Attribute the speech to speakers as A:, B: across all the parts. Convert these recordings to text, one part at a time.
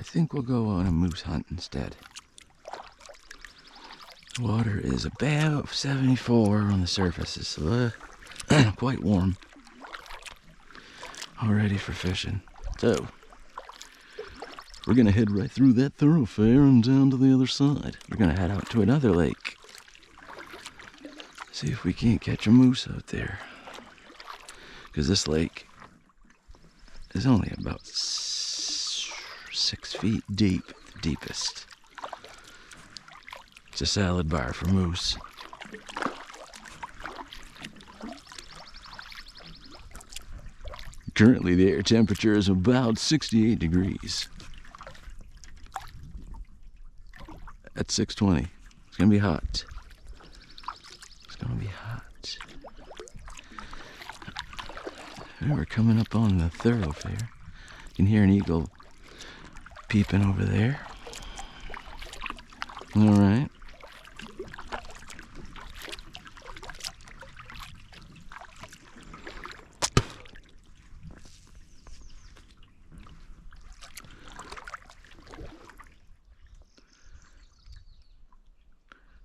A: think we'll go on a moose hunt instead. The water is about 74 on the surface. It's quite warm. All ready for fishing. So, we're gonna head right through that thoroughfare and down to the other side. We're gonna head out to another lake. See if we can't catch a moose out there. Because this lake is only about 6 feet deep, the deepest. It's a salad bar for moose. Currently the air temperature is about 68 degrees. At 6:20. It's gonna be hot. It's gonna be hot. We're coming up on the thoroughfare. You can hear an eagle peeping over there. All right.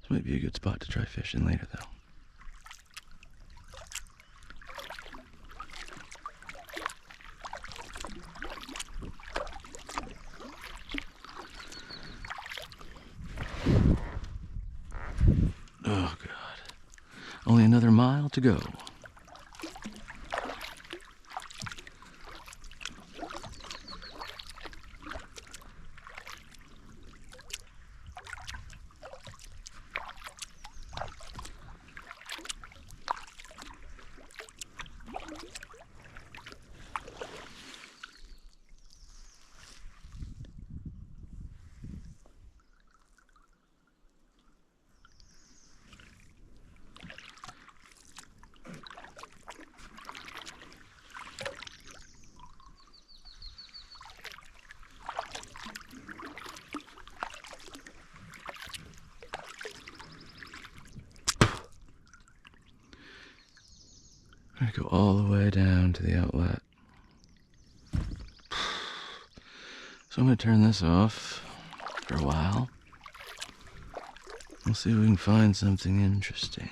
A: This might be a good spot to try fishing later, though. Oh, God. Only another mile to go. I'm gonna go all the way down to the outlet. So I'm gonna turn this off for a while. We'll see if we can find something interesting.